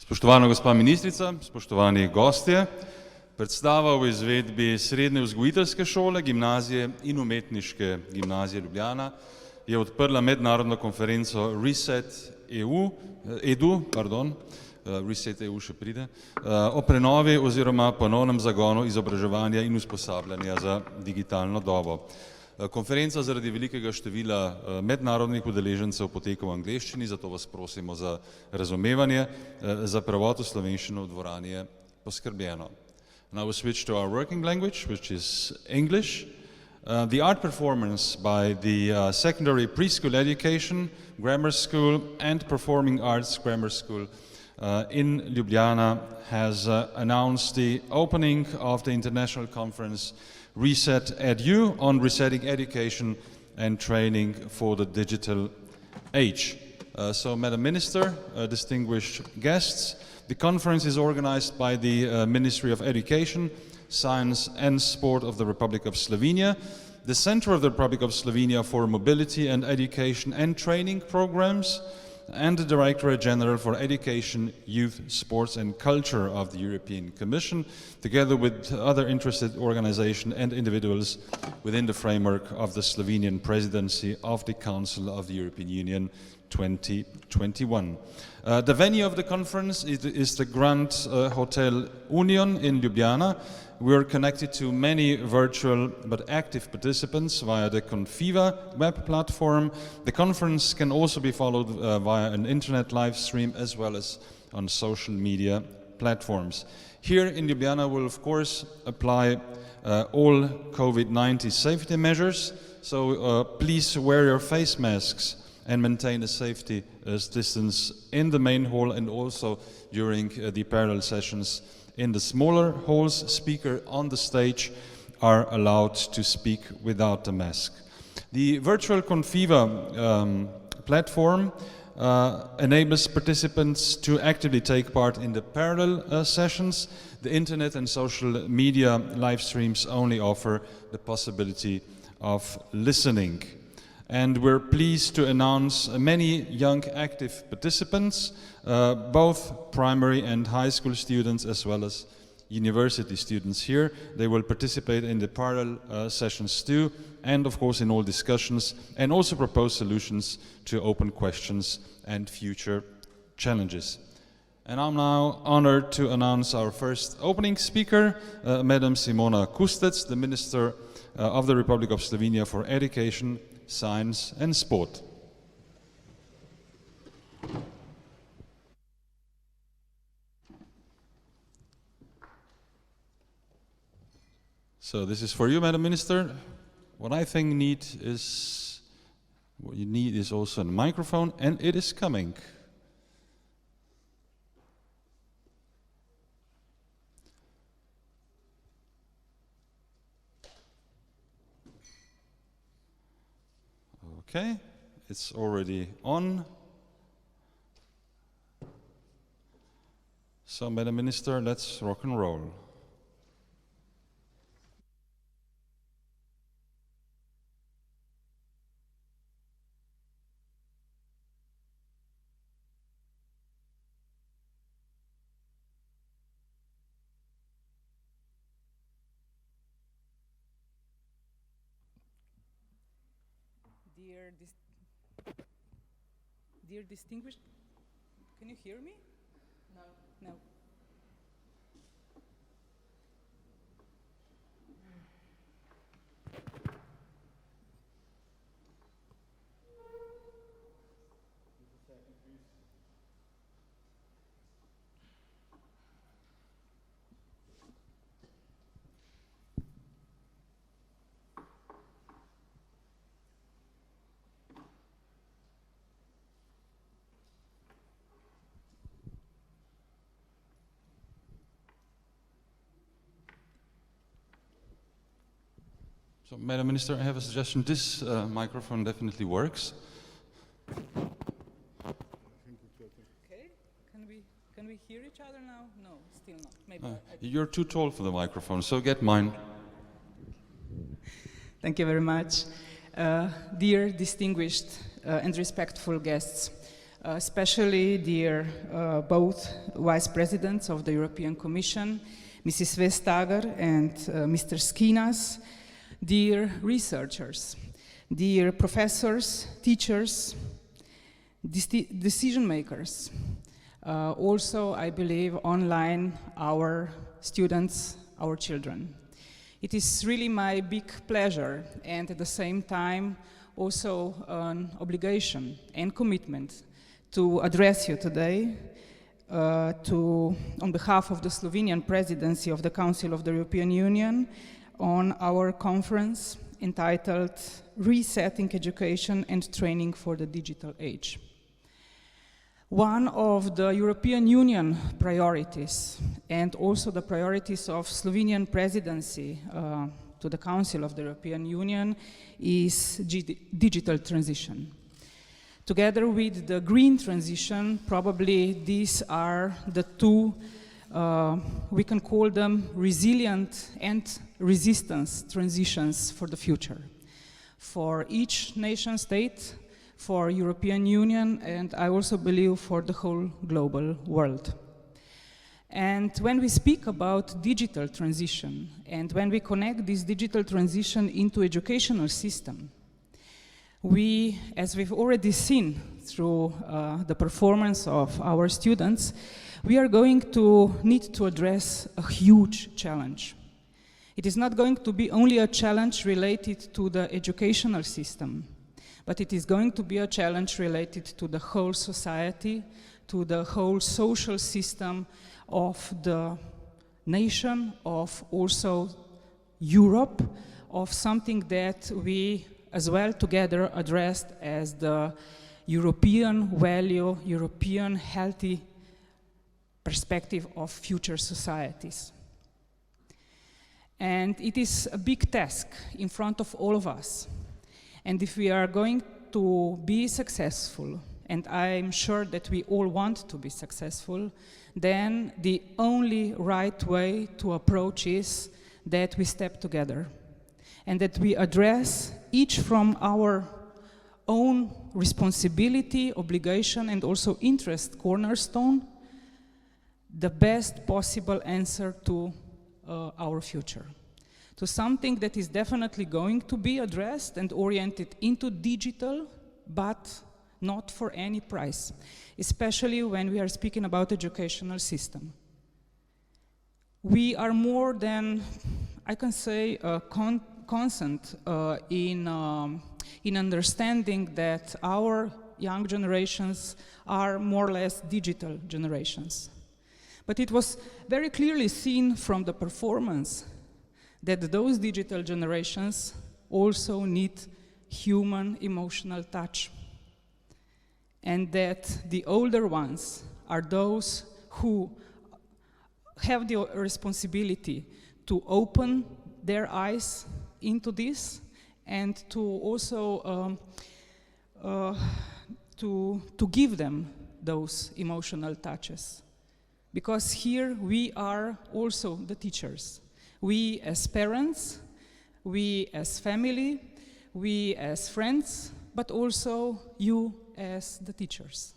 Spoštovana gospa ministrica, spoštovani gostje, predstava v izvedbi Srednje vzgojiteljske šole, gimnazije in umetniške gimnazije Ljubljana je odprla mednarodno konferenco Reset EU še pride, o prenovi oziroma ponovnem zagonu izobraževanja in usposabljanja za digitalno dobo. Konferenca zaradi velikega števila mednarodnih udeležencev poteka v angleščini, zato vas prosimo za razumevanje. Za prevod v slovenščino v dvorani je poskrbljeno. Now we switch to our working language, which is English. The art performance by the secondary preschool education, grammar school and performing arts grammar school in Ljubljana has announced the opening of the international conference Reset Edu on resetting education and training for the digital age. So, Madam Minister, distinguished guests, the conference is organized by the Ministry of Education, Science and Sport of the Republic of Slovenia, the Center of the Republic of Slovenia for Mobility and Education and Training Programs, and the Directorate General for Education, Youth, Sports and Culture of the European Commission, together with other interested organizations and individuals within the framework of the Slovenian presidency of the Council of the European Union 2021. The venue of the conference is the Grand Hotel Union in Ljubljana. We are connected to many virtual but active participants via the Confiva web platform. The conference can also be followed via an internet live stream as well as on social media platforms. Here in Ljubljana we'll of course apply all COVID-19 safety measures, so please wear your face masks and maintain a safety distance in the main hall and also during the parallel sessions. In the smaller halls, speakers on the stage are allowed to speak without the mask. The virtual Confiva platform enables participants to actively take part in the parallel sessions. The internet and social media live streams only offer the possibility of listening. And we're pleased to announce many young active participants, both primary and high school students as well as university students here. They will participate in the parallel sessions too, and of course in all discussions, and also propose solutions to open questions and future challenges. And I'm now honored to announce our first opening speaker, Madam Simona Kustec, the Minister of the Republic of Slovenia for Education, Science and Sport. So this is for you, Madam Minister. What I think what you need is also a microphone, and it is coming. Okay, it's already on. So, Madam Minister, let's rock and roll. Dear distinguished, can you hear me? No. No. So, Madam Minister, I have a suggestion. This microphone definitely works. Okay, can we hear each other now? No, still not. Maybe. You're too tall for the microphone, so get mine. Thank you very much. Dear distinguished and respectful guests, especially dear both Vice Presidents of the European Commission, Mrs. Vestager and Mr. Skinas, dear researchers, dear professors, teachers, decision makers, also, I believe, online, our students, our children. It is really my big pleasure and at the same time also an obligation and commitment to address you today on behalf of the Slovenian presidency of the Council of the European Union on our conference entitled Resetting Education and Training for the Digital Age. One of the European Union priorities and also the priorities of Slovenian presidency to the Council of the European Union is digital transition. Together with the green transition, probably these are the two, we can call them resilient and resistance transitions for the future. For each nation state, for European Union, and I also believe for the whole global world. And when we speak about digital transition, and when we connect this digital transition into educational system, we, as we've already seen through the performance of our students, we are going to need to address a huge challenge. It is not going to be only a challenge related to the educational system, but it is going to be a challenge related to the whole society, to the whole social system of the nation, of also Europe, of something that we as well together addressed as the European value, European healthy perspective of future societies. And it is a big task in front of all of us. And if we are going to be successful, and I'm sure that we all want to be successful, then the only right way to approach is that we step together and that we address each from our own responsibility, obligation, and also interest cornerstone, the best possible answer to our future. To something that is definitely going to be addressed and oriented into digital, but not for any price, especially when we are speaking about educational system. We are more than, I can say, consent in understanding that our young generations are more or less digital generations. But it was very clearly seen from the performance that those digital generations also need human emotional touch. And that the older ones are those who have the responsibility to open their eyes into this and to also to give them those emotional touches. Because here we are also the teachers. We as parents, we as family, we as friends, but also you as the teachers.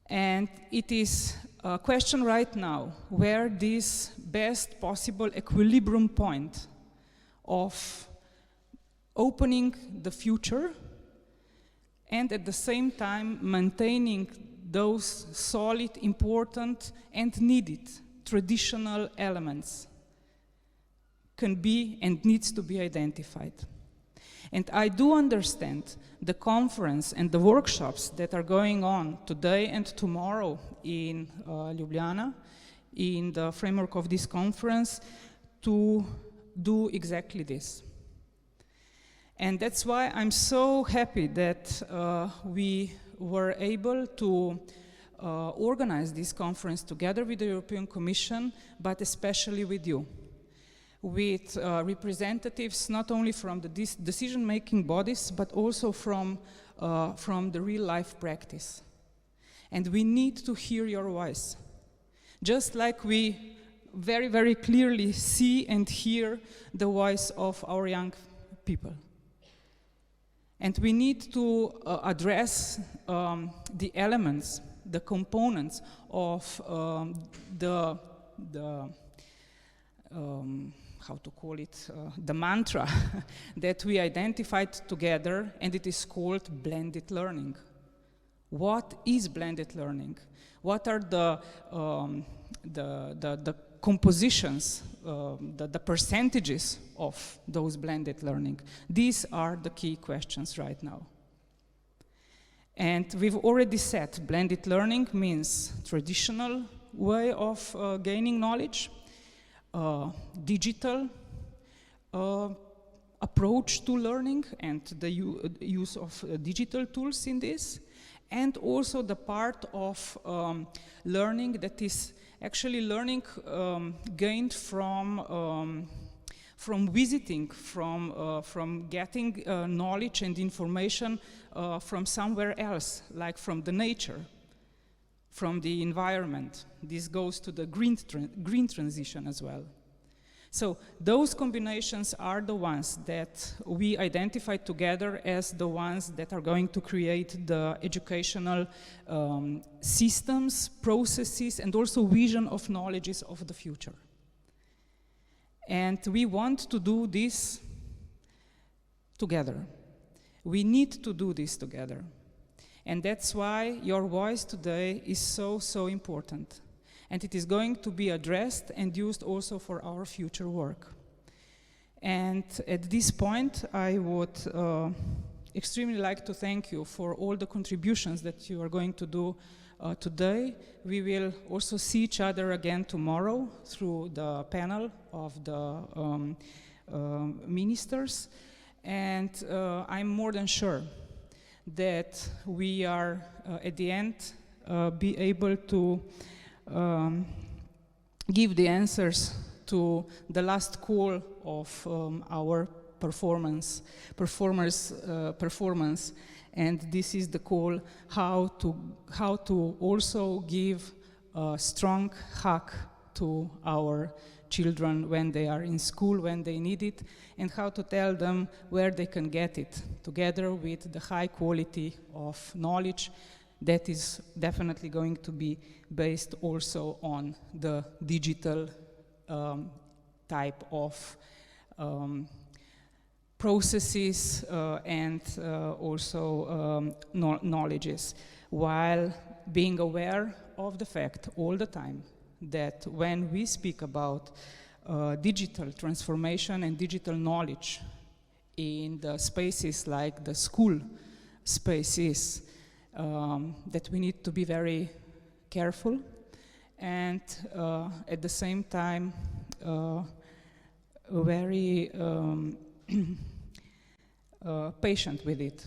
And it is a question right now where this best possible equilibrium point of opening the future and at the same time maintaining those solid, important and needed traditional elements can be and needs to be identified. And I do understand the conference and the workshops that are going on today and tomorrow in Ljubljana, in the framework of this conference, to do exactly this. And that's why I'm so happy that we were able to organize this conference together with the European Commission, but especially with you, with representatives not only from the decision-making bodies, but also from the real-life practice. And we need to hear your voice, just like we very, very clearly see and hear the voice of our young people. And we need to address the elements, the components of how to call it, the mantra that we identified together, and it is called blended learning. What is blended learning? What are the compositions, the percentages of those blended learning? These are the key questions right now. And we've already said blended learning means traditional way of gaining knowledge, digital approach to learning and the use of digital tools in this, and also the part of learning that is actually learning gained from visiting, from getting knowledge and information from somewhere else, like from the nature, from the environment. This goes to the green transition as well. So those combinations are the ones that we identify together as the ones that are going to create the educational systems, processes, and also vision of knowledges of the future. And we want to do this together. We need to do this together. And that's why your voice today is so, so important. And it is going to be addressed and used also for our future work. And at this point, I would extremely like to thank you for all the contributions that you are going to do today. We will also see each other again tomorrow through the panel of the ministers. And I'm more than sure that we are, at the end, be able to give the answers to the last call of our performance, and this is the call how to also give a strong hug to our children when they are in school, when they need it, and how to tell them where they can get it, together with the high quality of knowledge that is definitely going to be based also on the digital type of processes and also knowledges, while being aware of the fact all the time that when we speak about digital transformation and digital knowledge in the spaces like the school spaces, that we need to be very careful and at the same time very patient with it.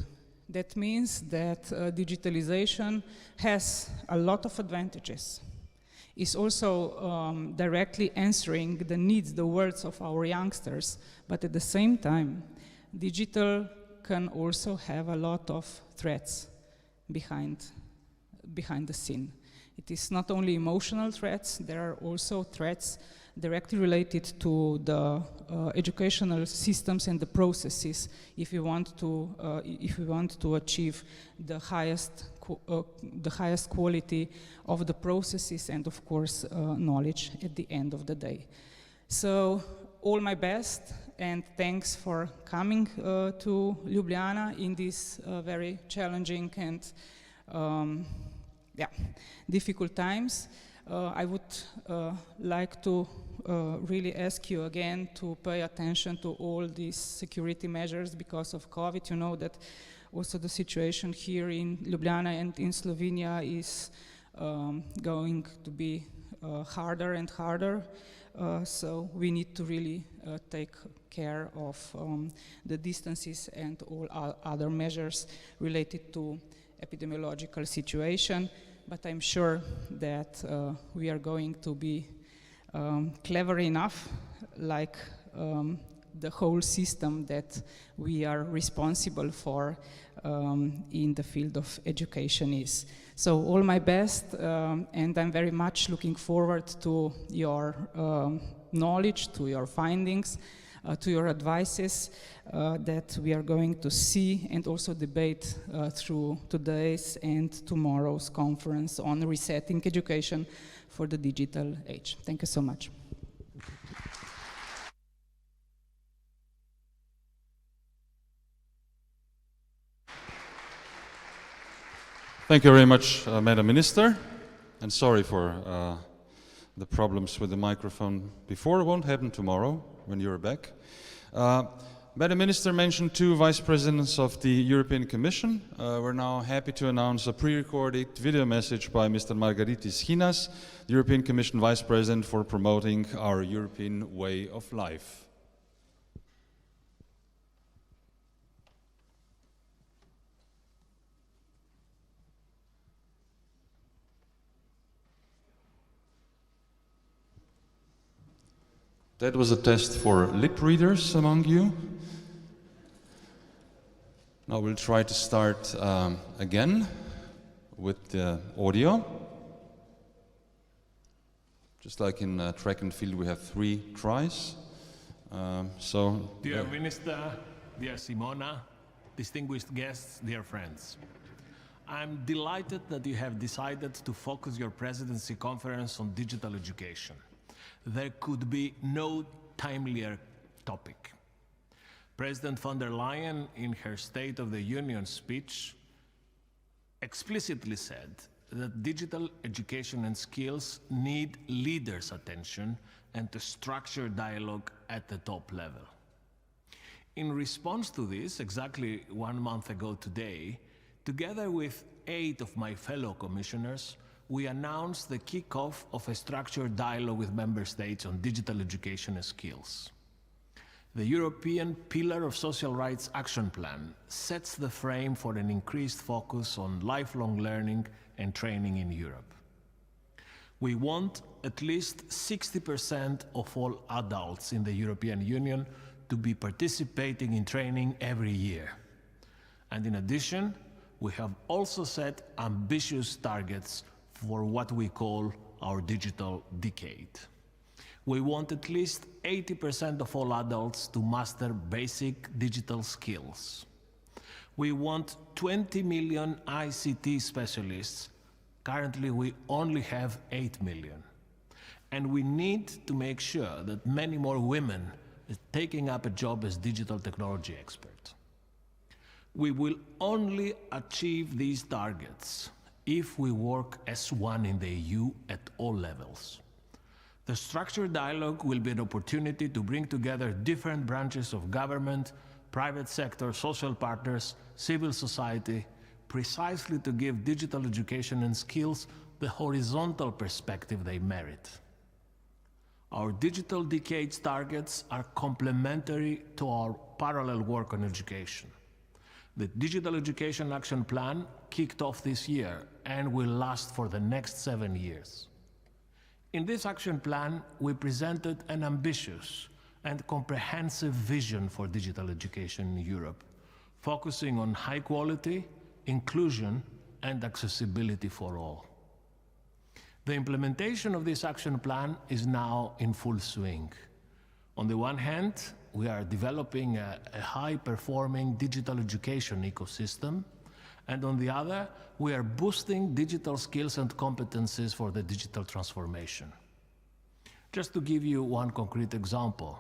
That means that digitalization has a lot of advantages. It's also directly answering the needs, the words of our youngsters, but at the same time, digital can also have a lot of threats behind the scene. It is not only emotional threats, there are also threats directly related to the educational systems and the processes if we want to achieve the highest quality of the processes and of course knowledge at the end of the day. So all my best and thanks for coming to Ljubljana in these very challenging and difficult times. I would like to really ask you again to pay attention to all these security measures because of COVID. You know that also the situation here in Ljubljana and in Slovenia is going to be harder and harder. So we need to really take care of the distances and all other measures related to epidemiological situation. But I'm sure that we are going to be clever enough, like the whole system that we are responsible for in the field of education is. So all my best, and I'm very much looking forward to your knowledge, to your findings, to your advices that we are going to see and also debate through today's and tomorrow's conference on resetting education for the digital age. Thank you so much. Thank you very much, Madam Minister, and sorry for the problems with the microphone before. It won't happen tomorrow when you're back. Madam Minister mentioned two vice presidents of the European Commission. We're now happy to announce a pre-recorded video message by Mr. Margaritis Chinas, the European Commission Vice President for promoting our European way of life. That was a test for lip readers among you. Now we'll try to start again with the audio. Just like in track and field, we have 3 tries. Dear Minister, dear Simona, distinguished guests, dear friends. I'm delighted that you have decided to focus your presidency conference on digital education. There could be no timelier topic. President von der Leyen, in her State of the Union speech, explicitly said that digital education and skills need leaders' attention and a structured dialogue at the top level. In response to this, exactly 1 month ago today, together with 8 of my fellow commissioners, we announced the kickoff of a structured dialogue with member states on digital education and skills. The European Pillar of Social Rights Action Plan sets the frame for an increased focus on lifelong learning and training in Europe. We want at least 60% of all adults in the European Union to be participating in training every year. And in addition, we have also set ambitious targets for what we call our digital decade. We want at least 80% of all adults to master basic digital skills. We want 20 million ICT specialists. Currently, we only have 8 million. And we need to make sure that many more women are taking up a job as digital technology experts. We will only achieve these targets if we work as one in the EU at all levels. The structured dialogue will be an opportunity to bring together different branches of government, private sector, social partners, civil society, precisely to give digital education and skills the horizontal perspective they merit. Our digital decade's targets are complementary to our parallel work on education. The Digital Education Action Plan kicked off this year and will last for the next 7 years. In this action plan, we presented an ambitious and comprehensive vision for digital education in Europe, focusing on high quality, inclusion, and accessibility for all. The implementation of this action plan is now in full swing. On the one hand, we are developing a high-performing digital education ecosystem, and on the other, we are boosting digital skills and competencies for the digital transformation. Just to give you one concrete example,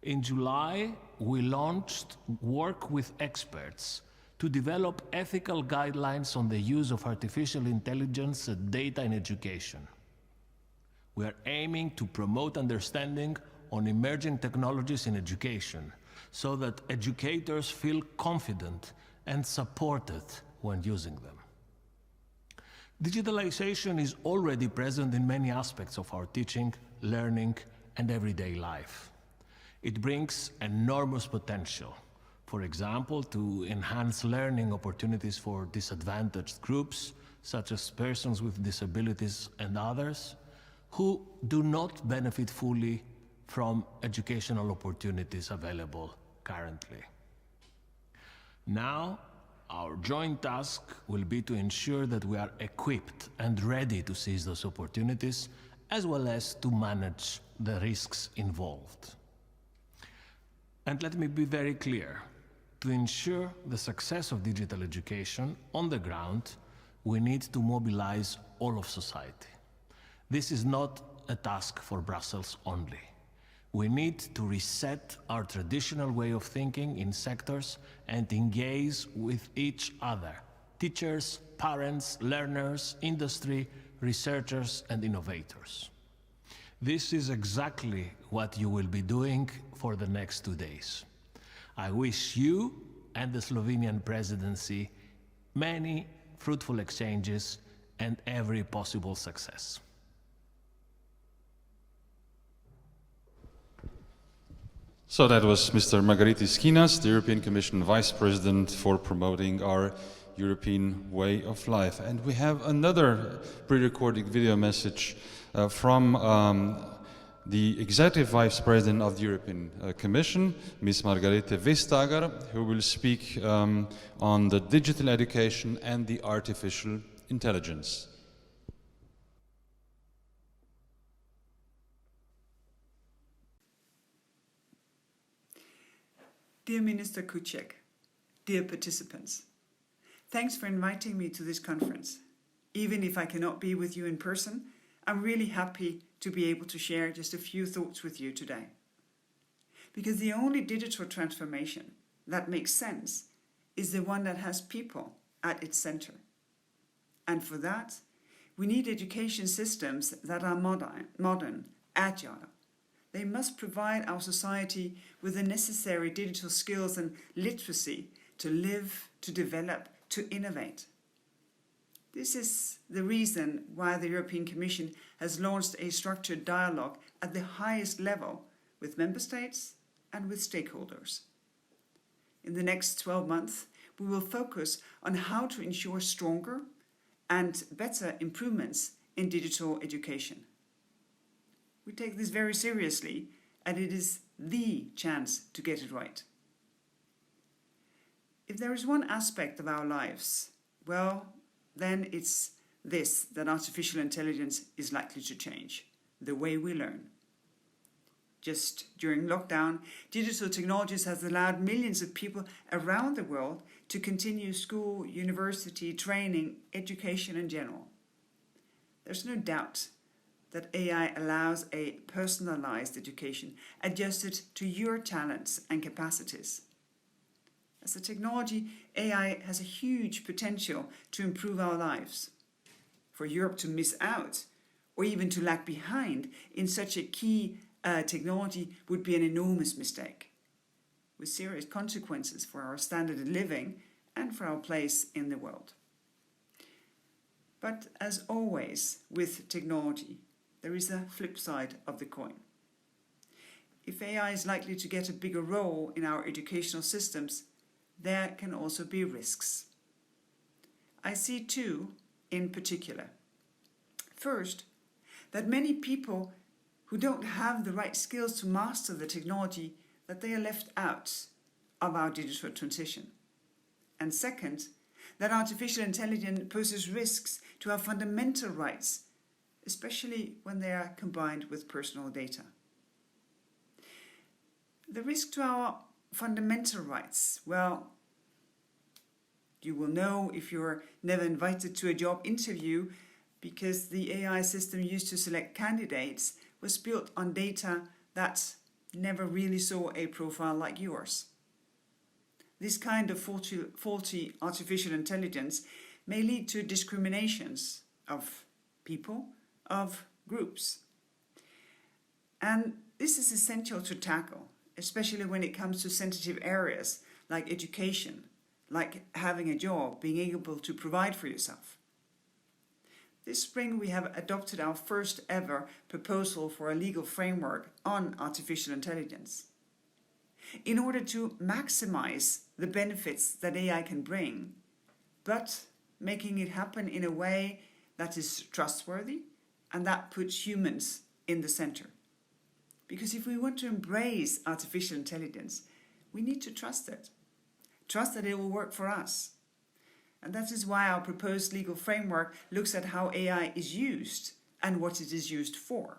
in July, we launched work with experts to develop ethical guidelines on the use of artificial intelligence and data in education. We are aiming to promote understanding on emerging technologies in education so that educators feel confident and supported when using them. Digitalization is already present in many aspects of our teaching, learning, and everyday life. It brings enormous potential, for example, to enhance learning opportunities for disadvantaged groups, such as persons with disabilities and others, who do not benefit fully from educational opportunities available currently. Now, our joint task will be to ensure that we are equipped and ready to seize those opportunities, as well as to manage the risks involved. And let me be very clear. To ensure the success of digital education on the ground, we need to mobilize all of society. This is not a task for Brussels only. We need to reset our traditional way of thinking in sectors and engage with each other, teachers, parents, learners, industry, researchers, and innovators. This is exactly what you will be doing for the next 2 days. I wish you and the Slovenian presidency many fruitful exchanges and every possible success. So that was Mr. Margaritis Kinas, the European Commission Vice President for promoting our European way of life. And we have another pre-recorded video message from the Executive Vice President of the European Commission, Ms. Margarete Vestager, who will speak on the digital education and the artificial intelligence. Dear Minister Kuciak, dear participants, thanks for inviting me to this conference. Even if I cannot be with you in person, I'm really happy to be able to share just a few thoughts with you today. Because the only digital transformation that makes sense is the one that has people at its center. And for that, we need education systems that are modern, agile. They must provide our society with the necessary digital skills and literacy to live, to develop, to innovate. This is the reason why the European Commission has launched a structured dialogue at the highest level with member states and with stakeholders. In the next 12 months, we will focus on how to ensure stronger and better improvements in digital education. We take this very seriously, and it is the chance to get it right. If there is one aspect of our lives, well, then it's this, that artificial intelligence is likely to change the way we learn. Just during lockdown, digital technologies has allowed millions of people around the world to continue school, university, training, education in general. There's no doubt that AI allows a personalized education adjusted to your talents and capacities. As a technology, AI has a huge potential to improve our lives. For Europe to miss out or even to lag behind in such a key technology would be an enormous mistake, with serious consequences for our standard of living and for our place in the world. But as always with technology, there is a flip side of the coin. If AI is likely to get a bigger role in our educational systems, there can also be risks. I see two in particular. First, that many people who don't have the right skills to master the technology, that they are left out of our digital transition. And second, that artificial intelligence poses risks to our fundamental rights, especially when they are combined with personal data. The risk to our fundamental rights, well, you will know if you're never invited to a job interview, because the AI system used to select candidates was built on data that never really saw a profile like yours. This kind of faulty artificial intelligence may lead to discriminations of people, of groups. And this is essential to tackle, especially when it comes to sensitive areas like education, like having a job, being able to provide for yourself. This spring we have adopted our first ever proposal for a legal framework on artificial intelligence. In order to maximize the benefits that AI can bring, but making it happen in a way that is trustworthy and that puts humans in the center. Because if we want to embrace artificial intelligence, we need to trust it. Trust that it will work for us. And that is why our proposed legal framework looks at how AI is used and what it is used for.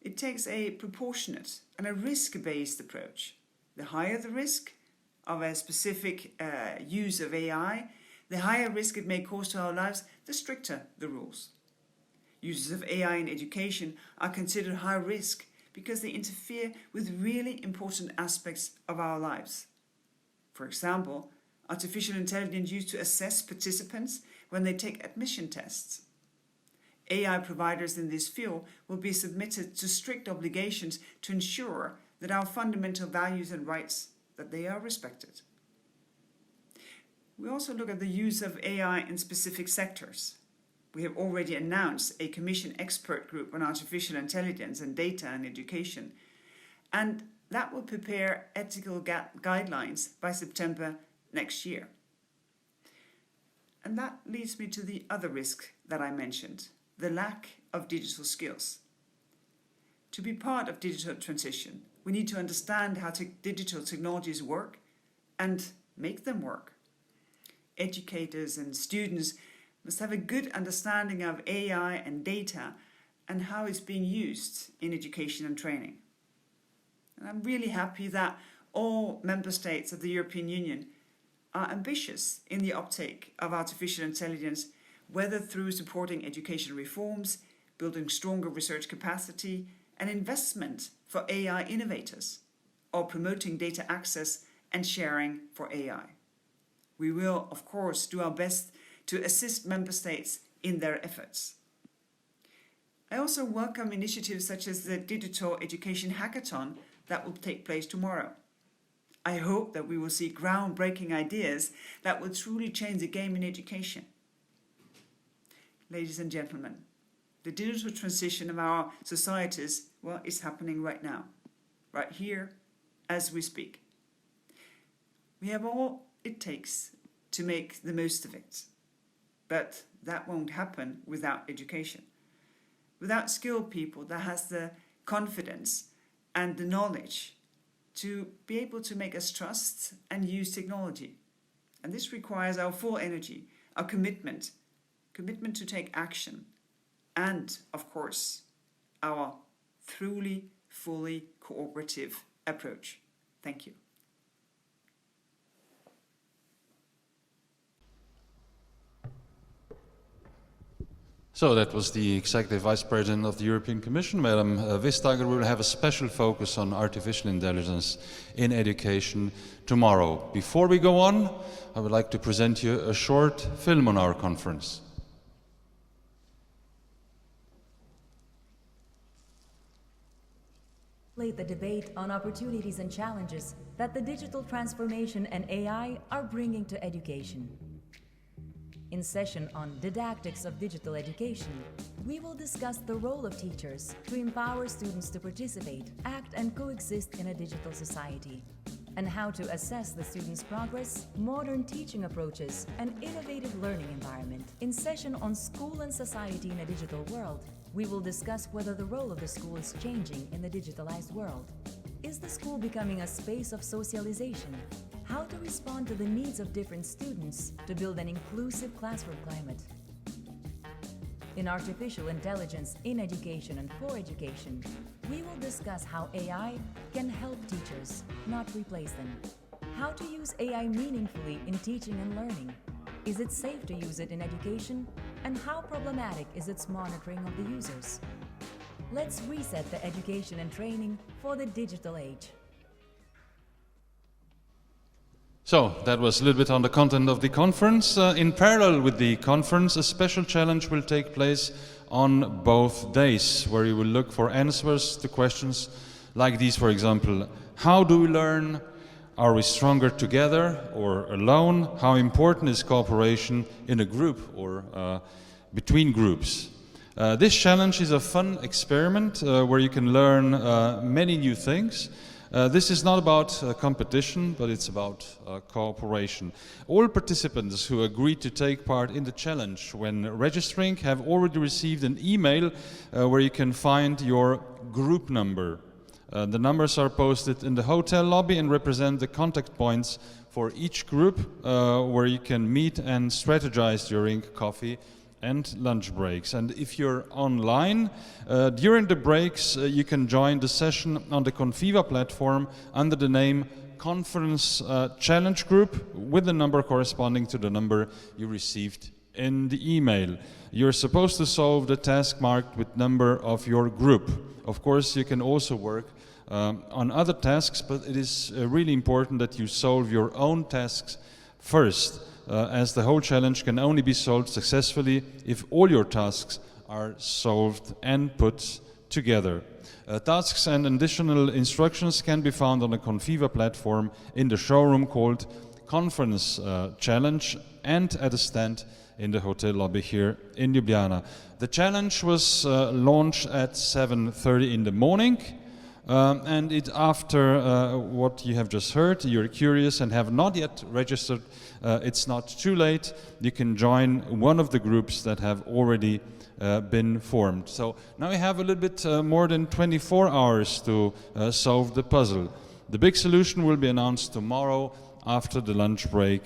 It takes a proportionate and a risk-based approach. The higher the risk of a specific use of AI, the higher risk it may cause to our lives, the stricter the rules. Uses of AI in education are considered high risk because they interfere with really important aspects of our lives. For example, artificial intelligence used to assess participants when they take admission tests. AI providers in this field will be submitted to strict obligations to ensure that our fundamental values and rights, that they are respected. We also look at the use of AI in specific sectors. We have already announced a Commission expert group on artificial intelligence and data in education, and that will prepare ethical guidelines by September next year. And that leads me to the other risk that I mentioned, the lack of digital skills. To be part of digital transition, we need to understand how digital technologies work and make them work. Educators and students must have a good understanding of AI and data and how it's being used in education and training. And I'm really happy that all member states of the European Union are ambitious in the uptake of artificial intelligence, whether through supporting education reforms, building stronger research capacity, and investment for AI innovators, or promoting data access and sharing for AI. We will, of course, do our best to assist member states in their efforts. I also welcome initiatives such as the Digital Education Hackathon that will take place tomorrow. I hope that we will see groundbreaking ideas that will truly change the game in education. Ladies and gentlemen, the digital transition of our societies, well, is happening right now, right here, as we speak. We have all it takes to make the most of it, but that won't happen without education. Without skilled people that has the confidence and the knowledge to be able to make us trust and use technology. And this requires our full energy, our commitment to take action, and, of course, our truly, fully cooperative approach. Thank you. So that was the Executive Vice President of the European Commission, Madam Vestager. We will have a special focus on artificial intelligence in education tomorrow. Before we go on, I would like to present you a short film on our conference. The debate on opportunities and challenges that the digital transformation and AI are bringing to education. In session on Didactics of Digital Education, we will discuss the role of teachers to empower students to participate, act and coexist in a digital society, and how to assess the students' progress, modern teaching approaches, and innovative learning environment. In session on School and Society in a Digital World, we will discuss whether the role of the school is changing in the digitalized world. Is the school becoming a space of socialization? How to respond to the needs of different students to build an inclusive classroom climate. In Artificial Intelligence in Education and for Education, we will discuss how AI can help teachers, not replace them. How to use AI meaningfully in teaching and learning. Is it safe to use it in education? And how problematic is its monitoring of the users? Let's reset the education and training for the digital age. So that was a little bit on the content of the conference. In parallel with the conference, a special challenge will take place on both days, where you will look for answers to questions like these, for example, how do we learn? Are we stronger together or alone? How important is cooperation in a group or between groups? This challenge is a fun experiment where you can learn many new things. This is not about competition, but it's about cooperation. All participants who agreed to take part in the challenge when registering have already received an email where you can find your group number. The numbers are posted in the hotel lobby and represent the contact points for each group where you can meet and strategize during coffee and lunch breaks. And if you're online, during the breaks, you can join the session on the Confiva platform under the name Conference Challenge Group with the number corresponding to the number you received in the email. You're supposed to solve the task marked with number of your group. Of course, you can also work on other tasks, but it is really important that you solve your own tasks first, as the whole challenge can only be solved successfully if all your tasks are solved and put together. Tasks and additional instructions can be found on the Confiva platform in the showroom called Conference Challenge and at a stand in the hotel lobby here in Ljubljana. The challenge was launched at 7:30 in the morning. And after what you have just heard, you're curious and have not yet registered, it's not too late. You can join one of the groups that have already been formed. So now we have a little bit more than 24 hours to solve the puzzle. The big solution will be announced tomorrow after the lunch break,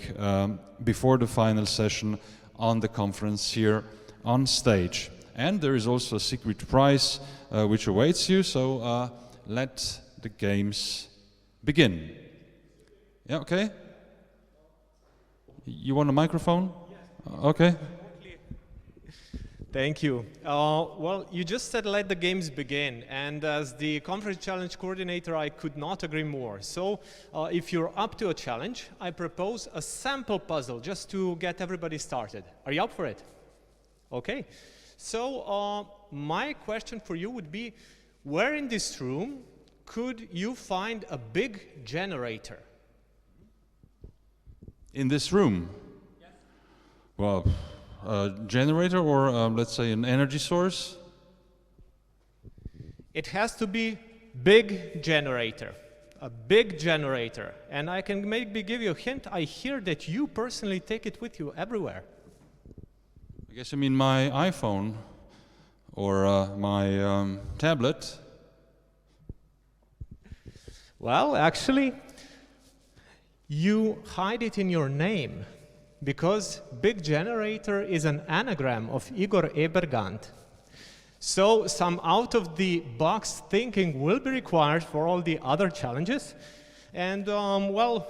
before the final session on the conference here on stage. And there is also a secret prize which awaits you, so let the games begin. Yeah, okay? You want a microphone? Yes. Okay. Thank you. Well, you just said let the games begin, and as the conference challenge coordinator, I could not agree more. So if you're up to a challenge, I propose a sample puzzle just to get everybody started. Are you up for it? Okay. So my question for you would be, where in this room could you find a big generator? In this room? Yes. Well, a generator or let's say an energy source? It has to be big generator, a big generator. And I can maybe give you a hint. I hear that you personally take it with you everywhere. I guess you mean my iPhone or my tablet. Well, actually, you hide it in your name, because big generator is an anagram of Igor Ebergant. So some out-of-the-box thinking will be required for all the other challenges. And well,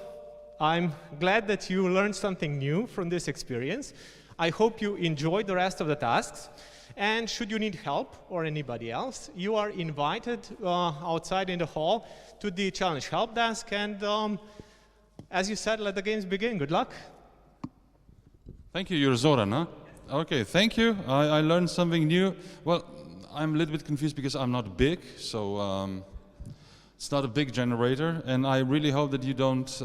I'm glad that you learned something new from this experience. I hope you enjoyed the rest of the tasks. And should you need help, or anybody else, you are invited outside in the hall to the challenge help desk. And as you said, let the games begin. Good luck. Thank you, you're Zoran, huh? Okay, thank you. I learned something new. Well, I'm a little bit confused because I'm not big, so it's not a big generator. And I really hope that you don't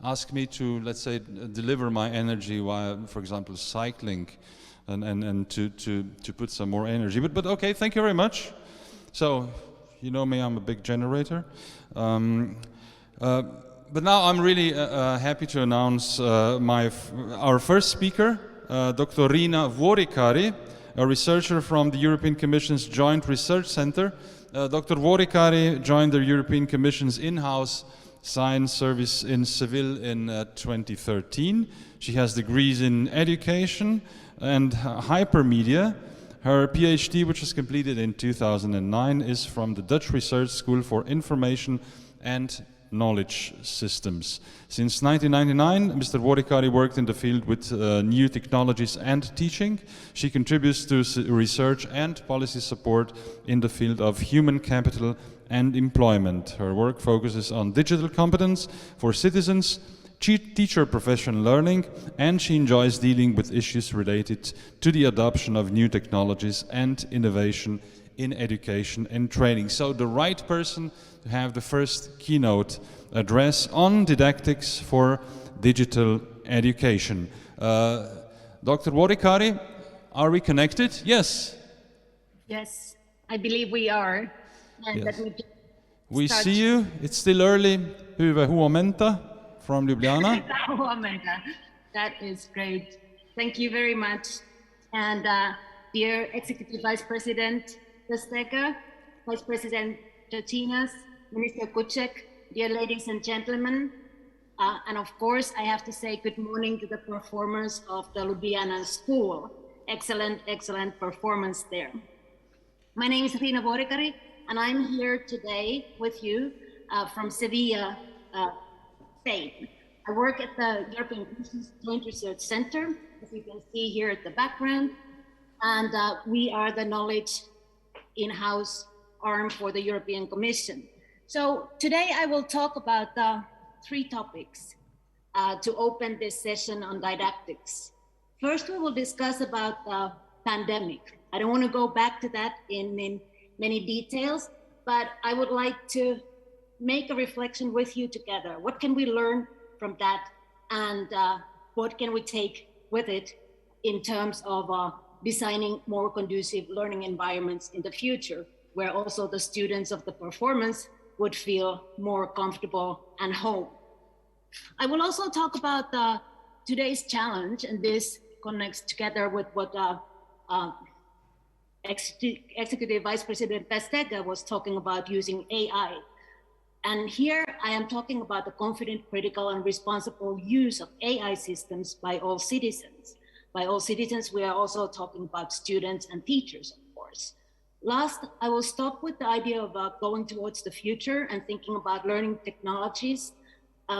ask me to, let's say, deliver my energy while, for example, cycling. And to put some more energy. But okay, thank you very much. So, you know me, I'm a big generator. But now I'm really happy to announce our first speaker, Dr. Rina Vorikari, a researcher from the European Commission's Joint Research Center. Dr. Vorikari joined the European Commission's in-house science service in Seville in 2013. She has degrees in education and hypermedia. Her PhD, which was completed in 2009, is from the Dutch Research School for Information and Knowledge Systems. Since 1999, Mr. Vorikari worked in the field with new technologies and teaching. She contributes to research and policy support in the field of human capital and employment. Her work focuses on digital competence for citizens, teacher professional learning, and she enjoys dealing with issues related to the adoption of new technologies and innovation in education and training. So the right person to have the first keynote address on didactics for digital education. Dr. Vorikari, are we connected? Yes. Yes, I believe we are. And Yes. let me We start. see you. It's still early. Hyvää huomenta from Ljubljana. That is great. Thank you very much. And dear Executive Vice President Vestager, Vice President Tatinas, Minister Kucek, dear ladies and gentlemen, and of course I have to say good morning to the performers of the Ljubljana School. excellent performance there. My name is Rina Vorikari, and I'm here today with you from Sevilla, Spain. I work at the European Joint Research Center, as you can see here at the background, and we are the knowledge in-house arm for the European Commission. So today I will talk about three topics to open this session on didactics. First, we will discuss about the pandemic. I don't want to go back to that in many details, but I would like to make a reflection with you together. What can we learn from that, and what can we take with it in terms of designing more conducive learning environments in the future, where also the students of the performance would feel more comfortable and home. I will also talk about today's challenge, and this connects together with what Executive Vice President Vestager was talking about using AI. And here I am talking about the confident, critical, and responsible use of AI systems by all citizens. By all citizens, we are also talking about students and teachers, of course. Last, I will stop with the idea of going towards the future and thinking about learning technologies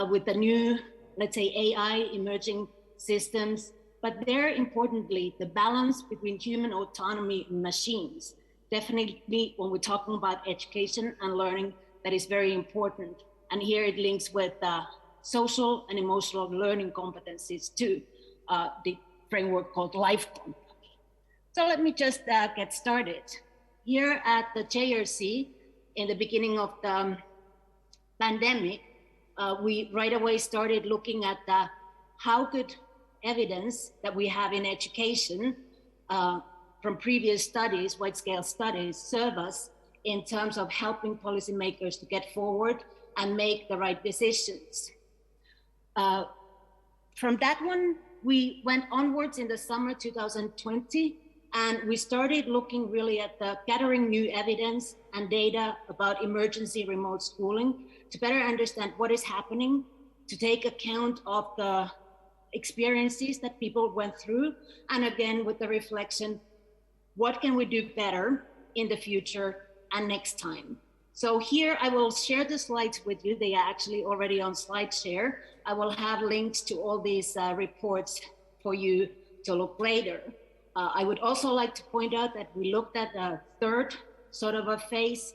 with the new, let's say, AI emerging systems, but there, importantly, the balance between human autonomy and machines. Definitely, when we're talking about education and learning, that is very important. And here it links with social and emotional learning competencies to the framework called life contact. So let me just get started. Here at the JRC, in the beginning of the pandemic, we right away started looking at how could evidence that we have in education from previous studies, wide-scale studies, serve us in terms of helping policymakers to get forward and make the right decisions. From that one, we went onwards in the summer 2020, and we started looking really at gathering new evidence and data about emergency remote schooling to better understand what is happening, to take account of the experiences that people went through, and again, with the reflection, what can we do better in the future and next time? So here I will share the slides with you. They are actually already on SlideShare. I will have links to all these reports for you to look later. I would also like to point out that we looked at a third sort of a phase,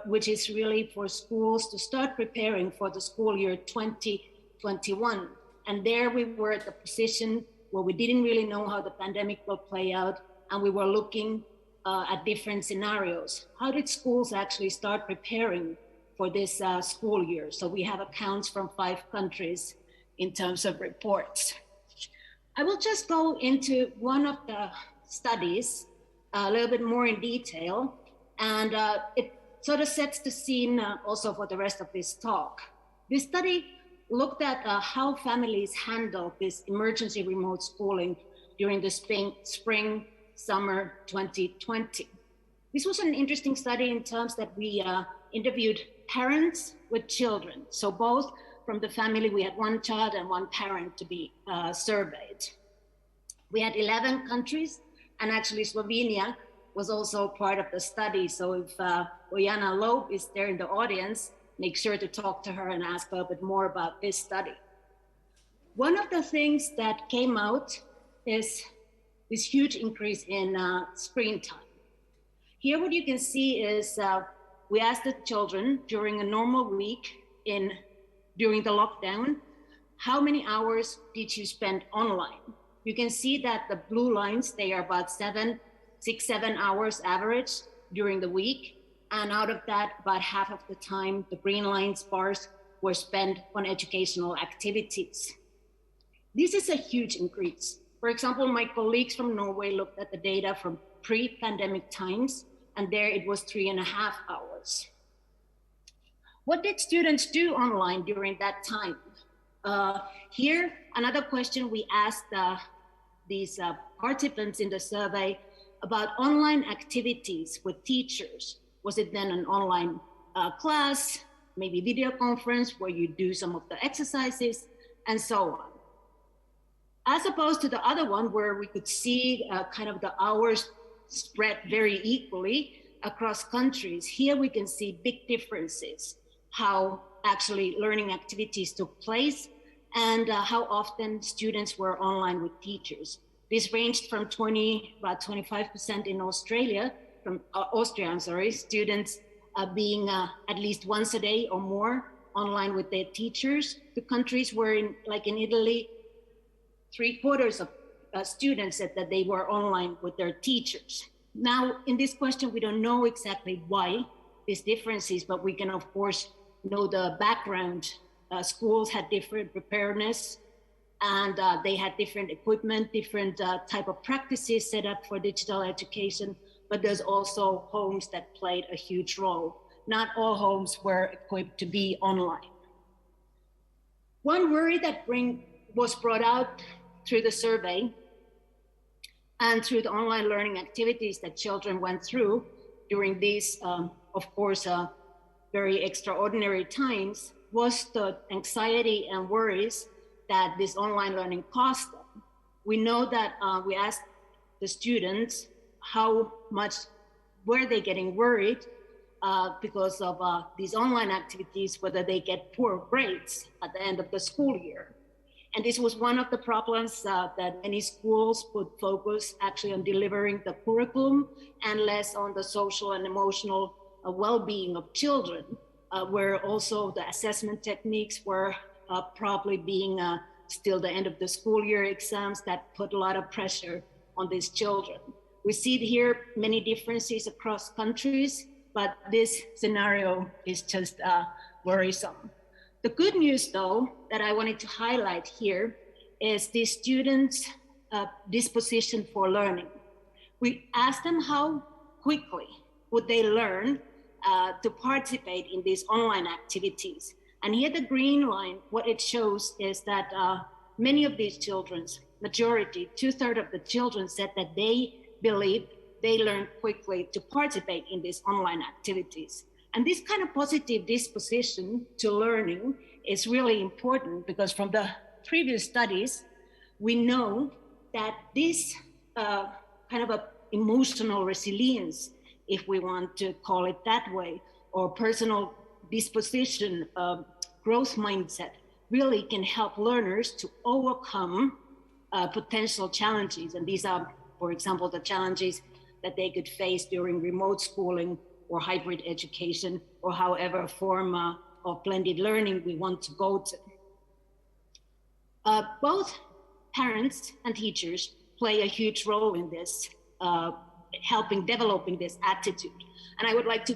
which is really for schools to start preparing for the school year 2021. And there we were at the position where we didn't really know how the pandemic will play out, and we were looking at different scenarios. How did schools actually start preparing for this school year? So we have accounts from 5 countries in terms of reports. I will just go into one of the studies a little bit more in detail, and it sort of sets the scene also for the rest of this talk. This study looked at how families handle this emergency remote schooling during the spring, summer 2020. This was an interesting study in terms that we interviewed parents with children. So both from the family, we had 1 child and 1 parent to be surveyed. We had 11 countries, and actually Slovenia was also part of the study. So if Bojana Loeb is there in the audience, make sure to talk to her and ask a little bit more about this study. One of the things that came out is this huge increase in screen time. Here what you can see is we asked the children during a normal week during the lockdown, how many hours did you spend online? You can see that the blue lines, they are about 6-7 hours average during the week. And out of that, about half of the time, the green lines bars were spent on educational activities. This is a huge increase. For example, my colleagues from Norway looked at the data from pre-pandemic times, and there it was 3.5 hours. What did students do online during that time? Here, another question we asked these participants in the survey about online activities with teachers. Was it then an online class, maybe video conference where you do some of the exercises, and so on. As opposed to the other one where we could see kind of the hours spread very equally across countries. Here we can see big differences, how actually learning activities took place and how often students were online with teachers. This ranged from about 25% in Australia, from Austria, I'm sorry, students being at least once a day or more online with their teachers. The countries were like in Italy, 3/4 of students said that they were online with their teachers. Now, in this question, we don't know exactly why these differences, but we can, of course, know the background. Schools had different preparedness, and they had different equipment, different type of practices set up for digital education, but there's also homes that played a huge role. Not all homes were equipped to be online. One worry that was brought out through the survey and through the online learning activities that children went through during these, of course, very extraordinary times was the anxiety and worries that this online learning caused them. We know that we asked the students how much were they getting worried because of these online activities, whether they get poor grades at the end of the school year. And this was one of the problems that many schools would focus actually on delivering the curriculum and less on the social and emotional well-being of children, where also the assessment techniques were probably being still the end of the school year exams that put a lot of pressure on these children. We see here many differences across countries, but this scenario is just worrisome. The good news, though, that I wanted to highlight here is the students' disposition for learning. We asked them how quickly would they learn to participate in these online activities. And here the green line, what it shows is that many of these children's, majority, 2/3 of the children said that they believe they learn quickly to participate in these online activities. And this kind of positive disposition to learning is really important because from the previous studies, we know that this kind of a emotional resilience, if we want to call it that way, or personal disposition, growth mindset, really can help learners to overcome potential challenges. And these are, for example, the challenges that they could face during remote schooling or hybrid education, or however form of blended learning we want to go to. Both parents and teachers play a huge role in this, helping developing this attitude. And I would like to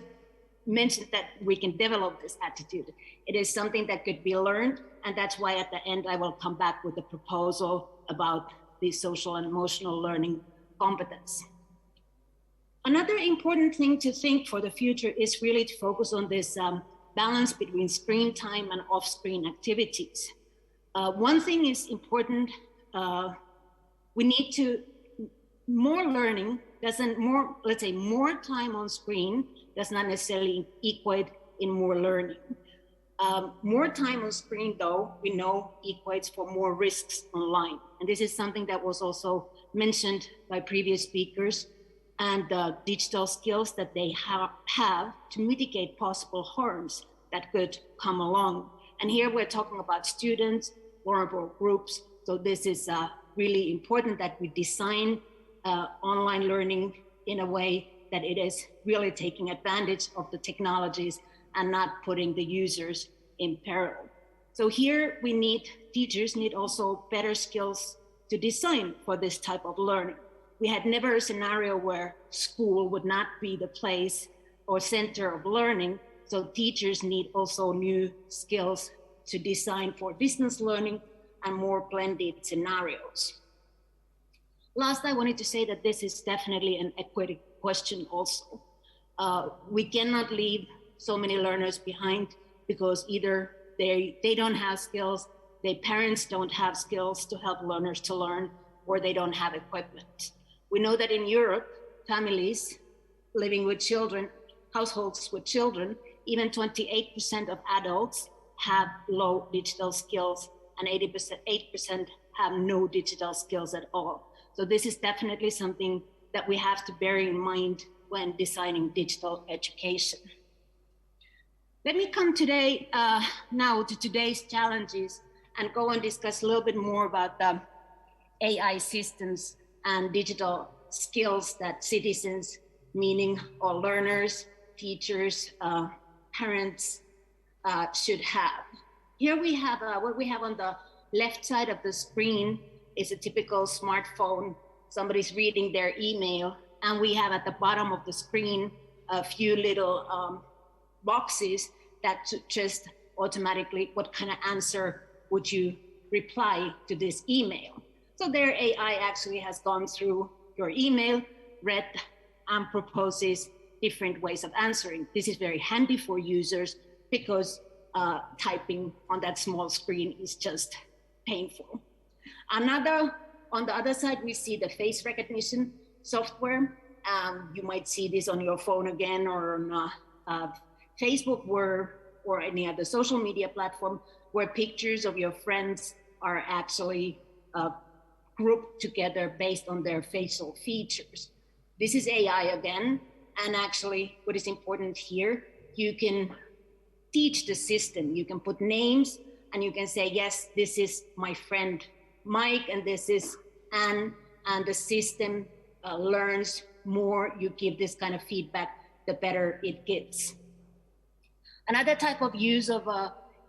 mention that we can develop this attitude. It is something that could be learned, and that's why at the end I will come back with a proposal about the social and emotional learning competence. Another important thing to think for the future is really to focus on this balance between screen time and off-screen activities. One thing is important, we need to, more learning doesn't, let's say more time on screen does not necessarily equate in more learning. More time on screen, though, we know equates for more risks online. And this is something that was also mentioned by previous speakers, and the digital skills that they have to mitigate possible harms that could come along. And here we're talking about students, vulnerable groups. So this is really important that we design online learning in a way that it is really taking advantage of the technologies and not putting the users in peril. So here teachers need also better skills to design for this type of learning. We had never a scenario where school would not be the place or center of learning. So teachers need also new skills to design for distance learning and more blended scenarios. Last, I wanted to say that this is definitely an equity question also. We cannot leave so many learners behind because either they don't have skills, their parents don't have skills to help learners to learn, or they don't have equipment. We know that in Europe, families living with children, households with children, even 28% of adults have low digital skills and 8% have no digital skills at all. So this is definitely something that we have to bear in mind when designing digital education. Let me come today now to today's challenges and go and discuss a little bit more about the AI systems and digital skills that citizens, meaning all learners, teachers, parents should have. Here we have what we have on the left side of the screen is a typical smartphone. Somebody's reading their email, and we have at the bottom of the screen a few little boxes that suggest automatically what kind of answer would you reply to this email. So their AI actually has gone through your email, read, and proposes different ways of answering. This is very handy for users because typing on that small screen is just painful. On the other side, we see the face recognition software. You might see this on your phone again, or on Facebook or any other social media platform, where pictures of your friends are actually grouped together based on their facial features. This is AI again, and actually what is important here, you can teach the system. You can put names and you can say, yes, this is my friend Mike, and this is Anne, and the system learns more you give this kind of feedback, the better it gets. Another type of use of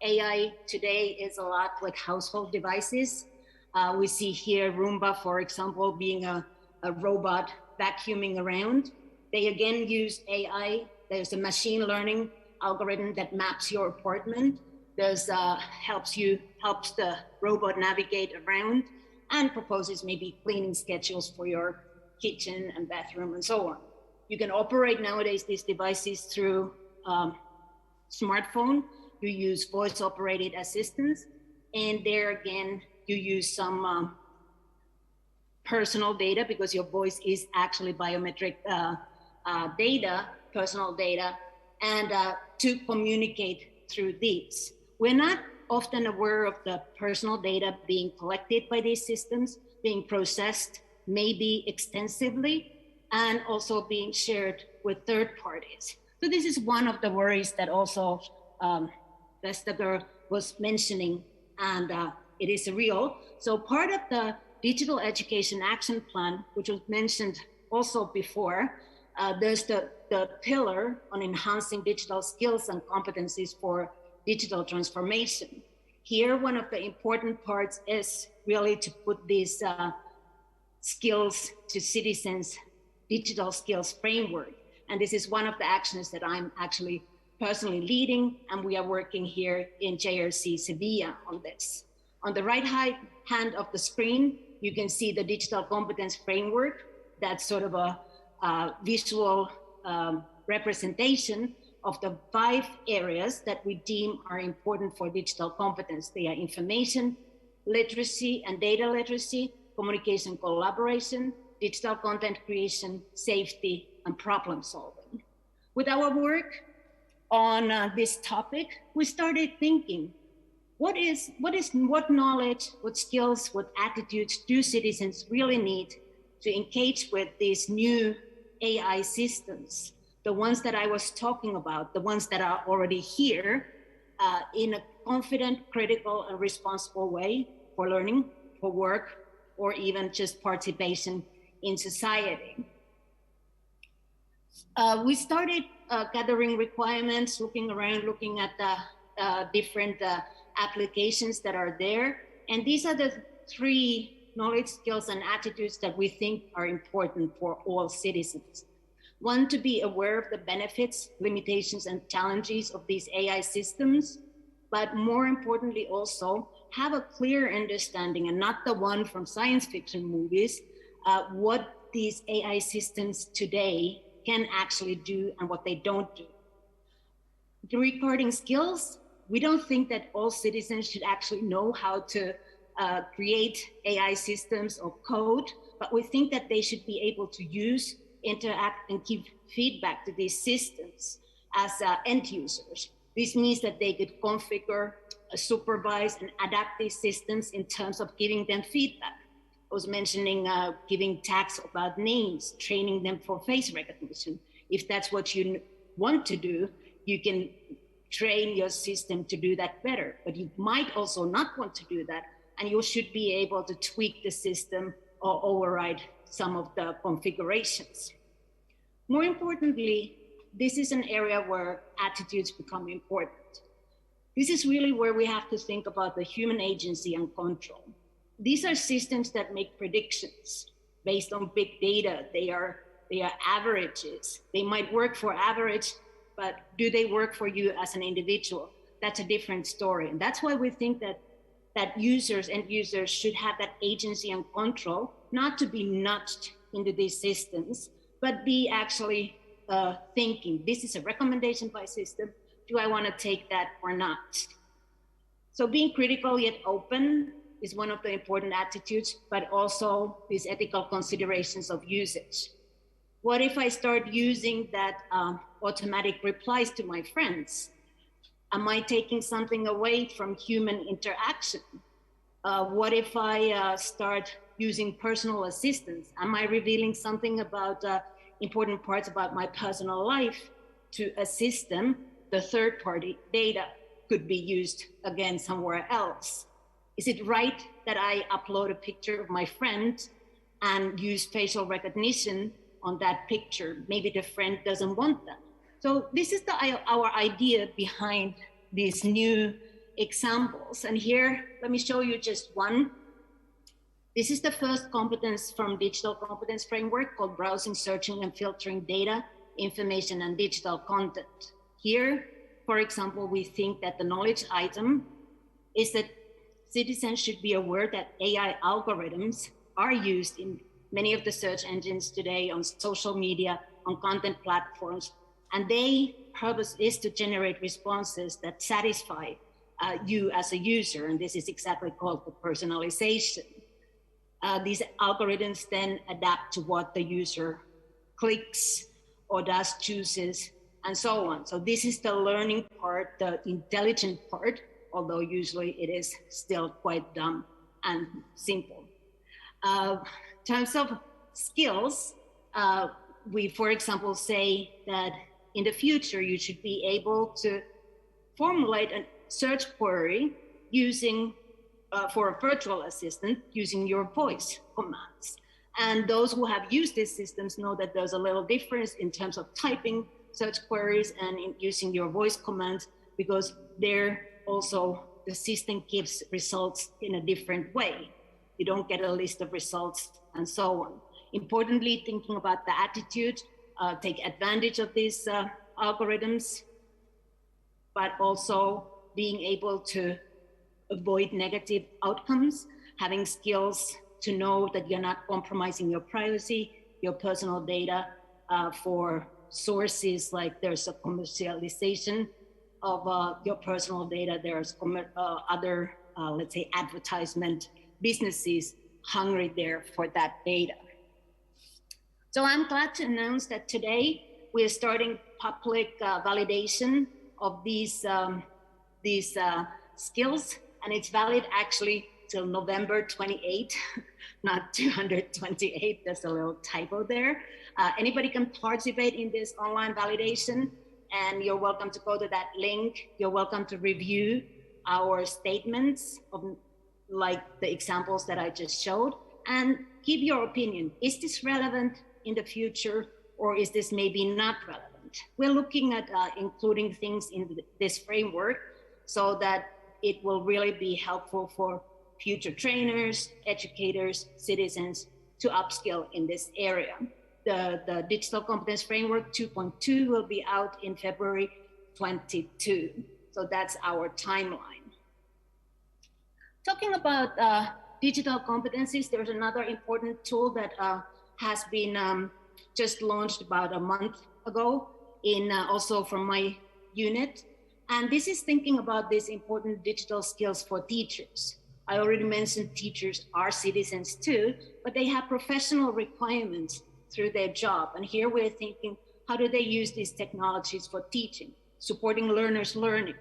AI today is a lot with household devices. We see here Roomba, for example, being a robot vacuuming around. They again use AI. There's a machine learning algorithm that maps your apartment. There's helps the robot navigate around and proposes maybe cleaning schedules for your kitchen and bathroom and so on. You can operate nowadays these devices through smartphone. You use voice operated assistants, and there again, you use some personal data, because your voice is actually biometric data, personal data, and to communicate through these. We're not often aware of the personal data being collected by these systems, being processed maybe extensively, and also being shared with third parties. So this is one of the worries that also Vestager was mentioning, and it is real. So part of the Digital Education Action Plan, which was mentioned also before, there's the pillar on enhancing digital skills and competencies for digital transformation. Here, one of the important parts is really to put these skills to citizens, digital skills framework. And this is one of the actions that I'm actually personally leading, and we are working here in JRC Sevilla on this. On the right hand of the screen, you can see the digital competence framework. That's sort of a visual representation of the 5 areas that we deem are important for digital competence. They are information literacy and data literacy, communication collaboration, digital content creation, safety, and problem solving. With our work on this topic, we started thinking, what knowledge, what skills, what attitudes do citizens really need to engage with these new AI systems, the ones that I was talking about, the ones that are already here, in a confident, critical, and responsible way for learning, for work, or even just participation in society. We started gathering requirements, looking around, looking at the different applications that are there. And these are the 3 knowledge, skills, and attitudes that we think are important for all citizens. One, to be aware of the benefits, limitations, and challenges of these AI systems, but more importantly also, have a clear understanding, and not the one from science fiction movies, what these AI systems today can actually do and what they don't do. Regarding skills, we don't think that all citizens should actually know how to create AI systems or code, but we think that they should be able to use, interact, and give feedback to these systems as end users. This means that they could configure, supervise, and adapt these systems in terms of giving them feedback. I was mentioning giving tags about names, training them for face recognition. If that's what you want to do, you can train your system to do that better. But you might also not want to do that, and you should be able to tweak the system or override some of the configurations. More importantly, this is an area where attitudes become important. This is really where we have to think about the human agency and control. These are systems that make predictions based on big data. They are averages. They might work for average, but do they work for you as an individual? That's a different story. And that's why we think that end users should have that agency and control, not to be nudged into these systems, but be actually thinking, this is a recommendation by system. Do I want to take that or not? So being critical yet open is one of the important attitudes, but also these ethical considerations of usage. What if I start using that automatic replies to my friends? Am I taking something away from human interaction? What if I start using personal assistants? Am I revealing something about important parts about my personal life to a system? The third-party data could be used again somewhere else. Is it right that I upload a picture of my friend and use facial recognition on that picture? Maybe the friend doesn't want that. So this is our idea behind these new examples. And here, let me show you just one. This is the first competence from Digital Competence Framework called Browsing, Searching, and Filtering Data, Information, and Digital Content. Here, for example, we think that the knowledge item is that citizens should be aware that AI algorithms are used in many of the search engines today, on social media, on content platforms, and their purpose is to generate responses that satisfy you as a user, and this is exactly called the personalization. These algorithms then adapt to what the user clicks or does, chooses, and so on. So this is the learning part, the intelligent part, although usually it is still quite dumb and simple. In terms of skills, we, for example, say that in the future, you should be able to formulate a search query using, for a virtual assistant, using your voice commands. And those who have used these systems know that there's a little difference in terms of typing search queries and in using your voice commands, because there also the system gives results in a different way. You don't get a list of results and so on. Importantly, thinking about the attitude, take advantage of these algorithms, but also being able to avoid negative outcomes, having skills to know that you're not compromising your privacy, your personal data for sources like there's a commercialization of your personal data, there's other, let's say, advertisement businesses hungry there for that data. So I'm glad to announce that today we're starting public validation of these skills, and it's valid actually till November 28, not 228, there's a little typo there. Anybody can participate in this online validation, and you're welcome to go to that link. You're welcome to review our statements of like the examples that I just showed, and give your opinion. Is this relevant in the future, or is this maybe not relevant? We're looking at including things in this framework so that it will really be helpful for future trainers, educators, citizens to upskill in this area. The Digital Competence Framework 2.2 will be out in February 22. So that's our timeline. Talking about digital competencies, there's another important tool that has been just launched about a month ago, also from my unit. And this is thinking about these important digital skills for teachers. I already mentioned teachers are citizens too, but they have professional requirements through their job. And here we're thinking, how do they use these technologies for teaching? supporting learners' learning,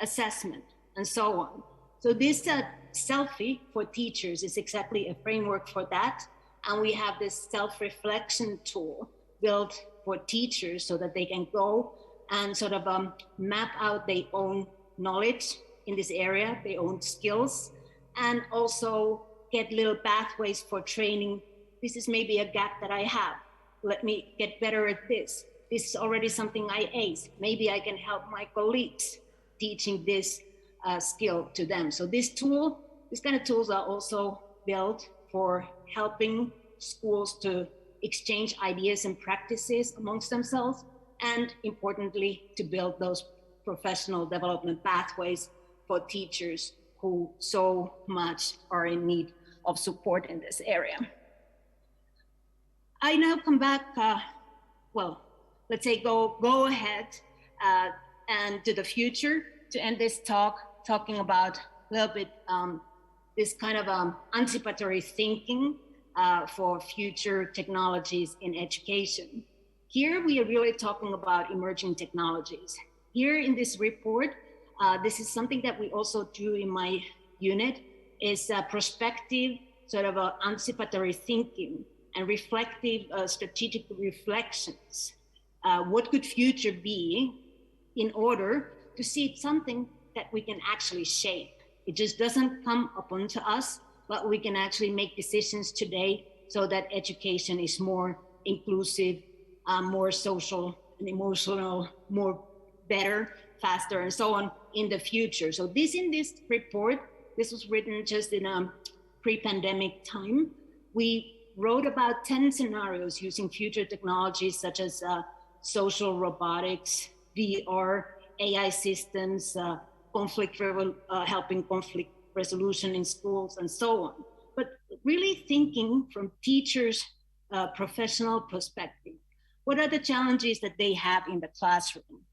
assessment, and so on. So this selfie for teachers is exactly a framework for that. And we have this self-reflection tool built for teachers so that they can go and sort of map out their own knowledge in this area, their own skills, and also get little pathways for training. This is maybe a gap that I have. Let me get better at this. This is already something I ace. Maybe I can help my colleagues teaching this skill to them. So this kind of tools are also built for helping schools to exchange ideas and practices amongst themselves, and importantly, to build those professional development pathways for teachers who so much are in need of support in this area. I now come back, well, let's say go ahead and to the future to end this talk, talking about a little bit this kind of anticipatory thinking for future technologies in education. Here we are really talking about emerging technologies. Here in this report, this is something that we also do in my unit, is prospective sort of anticipatory thinking and reflective strategic reflections. What could future be in order to see it's something that we can actually shape? It just doesn't come upon to us, but we can actually make decisions today so that education is more inclusive, more social and emotional, more better, faster, and so on in the future. So in this report, this was written just in a pre-pandemic time. We wrote about 10 scenarios using future technologies such as social robotics, VR, AI systems, helping conflict resolution in schools, and so on. But really thinking from teachers' professional perspective, what are the challenges that they have in the classroom?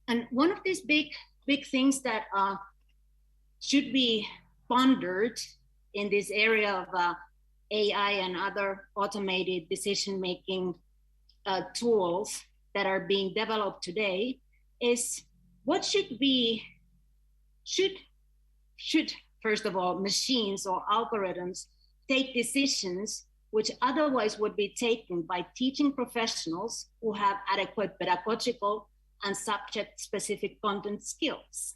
And one of these big things that should be pondered in this area of AI and other automated decision-making tools that are being developed today is what should first of all, machines or algorithms take decisions which otherwise would be taken by teaching professionals who have adequate pedagogical and subject-specific content skills?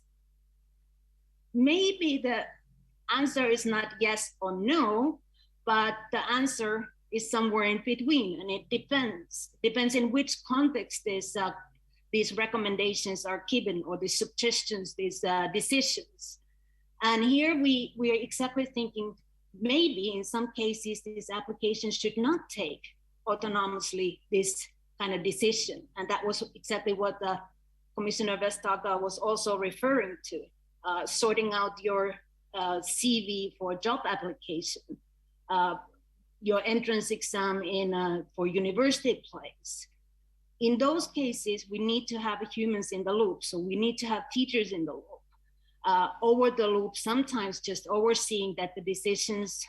Maybe the answer is not yes or no, but the answer is somewhere in between, and it depends. Depends in which context these recommendations are given, or these suggestions, these decisions. And here we are exactly thinking, maybe in some cases, these applications should not take autonomously this kind of decision. And that was exactly what the Commissioner Vestager was also referring to, sorting out your CV for job application, your entrance exam for university place. In those cases, we need to have humans in the loop. So we need to have teachers in the loop, over the loop, sometimes just overseeing that the decisions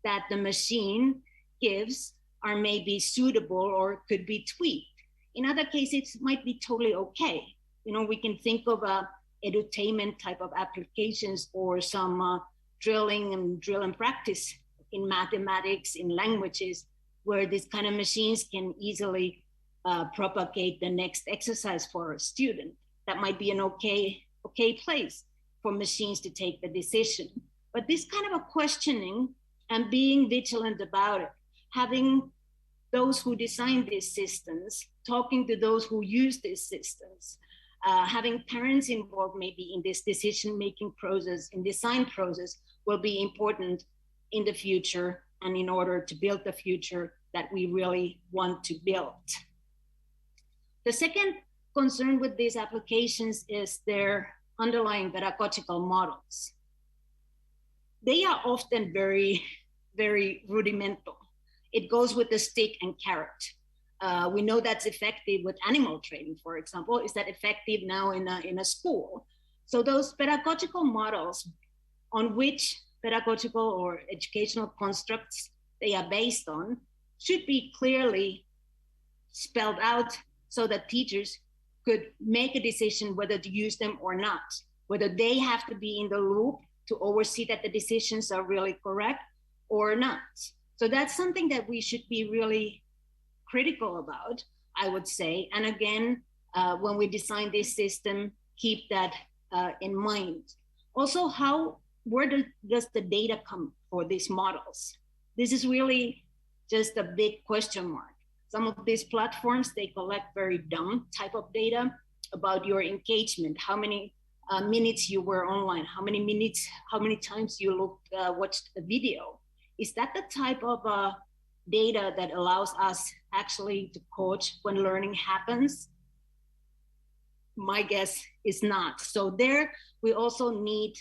that the machine gives are maybe suitable or could be tweaked. In other cases, it might be totally okay. You know, we can think of edutainment type of applications, or some drill and practice in mathematics, in languages, where these kind of machines can easily propagate the next exercise for a student. That might be an okay place for machines to take the decision. But this kind of a questioning and being vigilant about it, having those who design these systems, talking to those who use these systems, having parents involved maybe in this decision-making process, in design process, will be important in the future, and in order to build the future that we really want to build. The second concern with these applications is their underlying pedagogical models. They are often very, very rudimental. It goes with the stick and carrot. We know that's effective with animal training, for example. Is that effective now in a school? So those pedagogical models on which pedagogical or educational constructs they are based on should be clearly spelled out so that teachers could make a decision whether to use them or not, whether they have to be in the loop to oversee that the decisions are really correct or not. So that's something that we should be really critical about, I would say. And again, when we design this system, keep that in mind. Also, where does the data come for these models? This is really just a big question mark. Some of these platforms, they collect very dumb type of data about your engagement, how many minutes you were online, how many times you watched a video. Is that the type of data that allows us actually to coach when learning happens? My guess is not. So there, we also need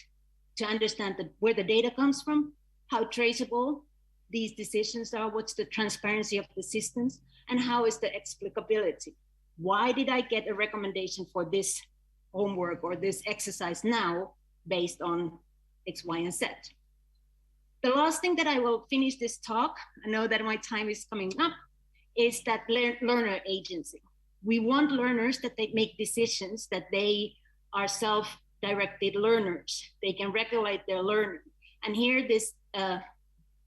to understand where the data comes from, how traceable these decisions are, what's the transparency of the systems, and how is the explicability. Why did I get a recommendation for this homework or this exercise now based on X, Y, and Z? The last thing that I will finish this talk, I know that my time is coming up, is that learner agency. We want learners that they make decisions, that they are self-directed learners. They can regulate their learning. And here this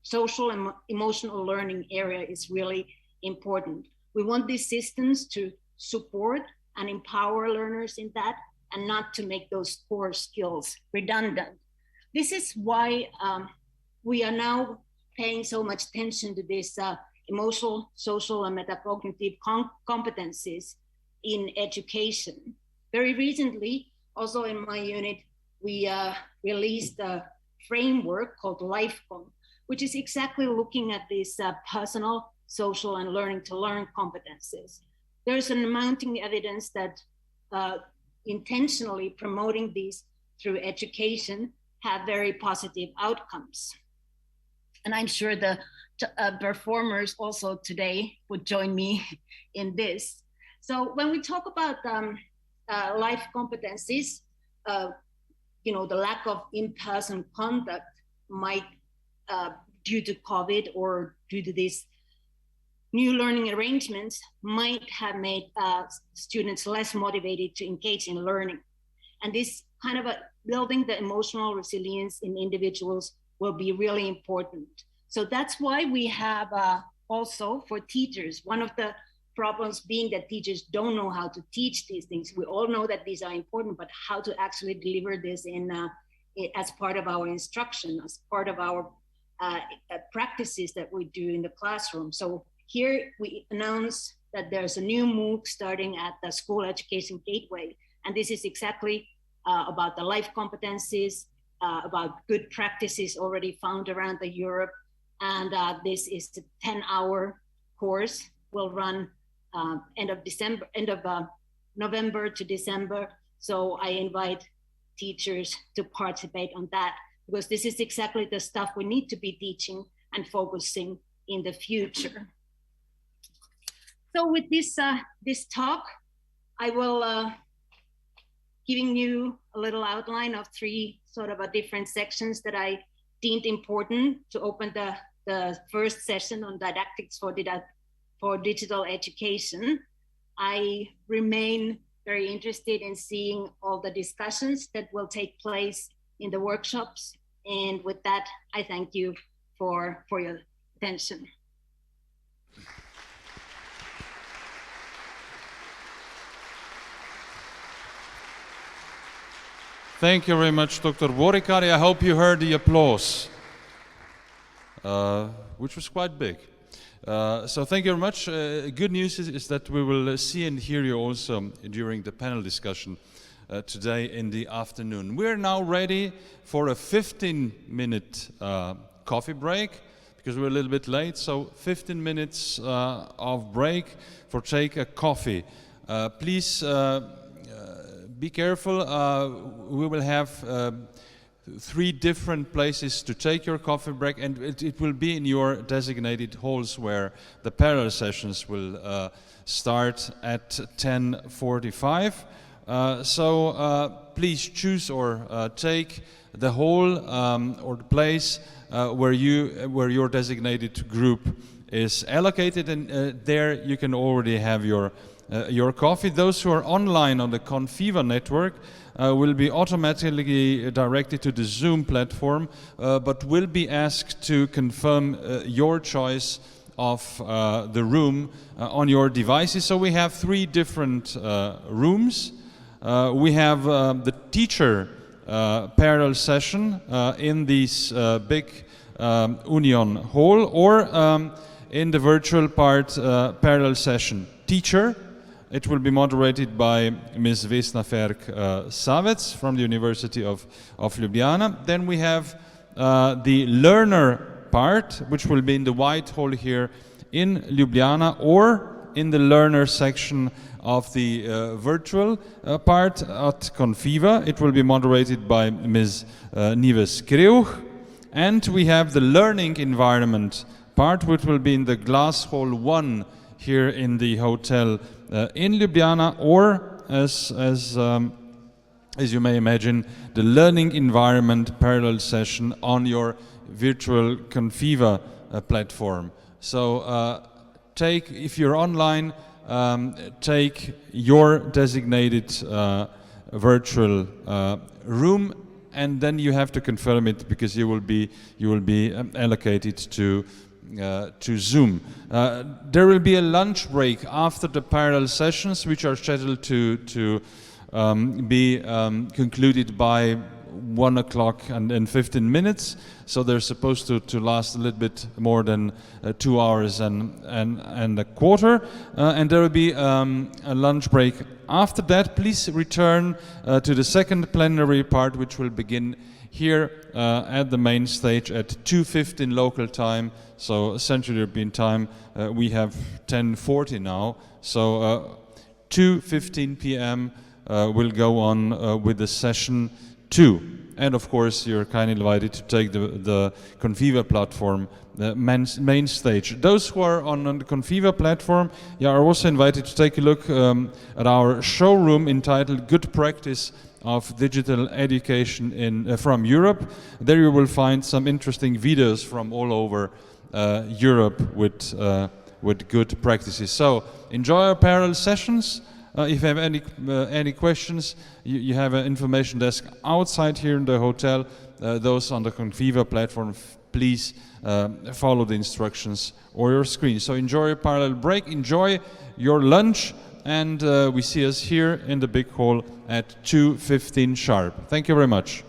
social and emotional learning area is really important. We want these systems to support and empower learners in that, and not to make those core skills redundant. This is why we are now paying so much attention to this emotional, social, and metacognitive competencies in education. Very recently, also in my unit, we released a framework called LifeCom, which is exactly looking at these personal, social, and learning to learn competencies. There's an mounting evidence that intentionally promoting these through education have very positive outcomes. And I'm sure the performers also today would join me in this. So when we talk about life competencies, the lack of in-person contact might, due to COVID or due to these new learning arrangements, might have made students less motivated to engage in learning. And this kind of building the emotional resilience in individuals will be really important. So that's why we have also for teachers, one of the problems being that teachers don't know how to teach these things. We all know that these are important, but how to actually deliver this as part of our instruction, as part of our practices that we do in the classroom. So here we announce that there's a new MOOC starting at the School Education Gateway. And this is exactly about the life competencies, about good practices already found around Europe. And this is a 10-hour course, will run end of November to December. So I invite teachers to participate on that, because this is exactly the stuff we need to be teaching and focusing in the future. So with this talk, I will giving you a little outline of three sort of different sections that I deemed important to open the first session on didactics for digital education. I remain very interested in seeing all the discussions that will take place in the workshops. And with that, I thank you for your attention. Thank you very much, Dr. Vorikari. I hope you heard the applause, which was quite big. So thank you very much. Good news is that we will see and hear you also during the panel discussion today in the afternoon. We're now ready for a 15-minute coffee break, because we're a little bit late. So 15 minutes of break for take a coffee. Please be careful. We will have 3 different places to take your coffee break, and it will be in your designated halls where the parallel sessions will start at 10:45. So please choose or take the hall or the place where your designated group is allocated, and there you can already have your your coffee. Those who are online on the Confiva network will be automatically directed to the Zoom platform, but will be asked to confirm your choice of the room on your devices. So we have 3 different rooms. We have the teacher parallel session in this big Union Hall, or in the virtual part parallel session teacher. It will be moderated by Ms. Vesna Ferk-Savec from the University of Ljubljana. Then we have the learner part, which will be in the white hall here in Ljubljana, or in the learner section of the virtual part at Confiva. It will be moderated by Ms. Nives Kreuch. And we have the learning environment part, which will be in the glass hall 1 here in the hotel in Ljubljana, or as you may imagine, the learning environment parallel session on your virtual Confiva platform. So if you're online, take your designated virtual room, and then you have to confirm it, because you will be allocated to Zoom. There will be a lunch break after the parallel sessions, which are scheduled to be concluded by 1 o'clock and 15 minutes. So they're supposed to last a little bit more than 2 hours and a quarter. And there will be a lunch break after that. Please return to the second plenary part, which will begin here at the main stage at 2:15 local time, so Central European time. We have 10:40 now, so 2:15 p.m. Will go on with the session 2. And of course, you're kindly invited to take the Confiva platform main stage. Those who are on the Confiva platform are also invited to take a look at our showroom entitled Good Practice of Digital Education from Europe. There you will find some interesting videos from all over Europe with good practices. So enjoy our parallel sessions. If you have any questions, you have an information desk outside here in the hotel. Those on the Confiva platform, please follow the instructions or your screen. So enjoy your parallel break, enjoy your lunch, and we see us here in the big hall at 2:15 sharp. Thank you very much.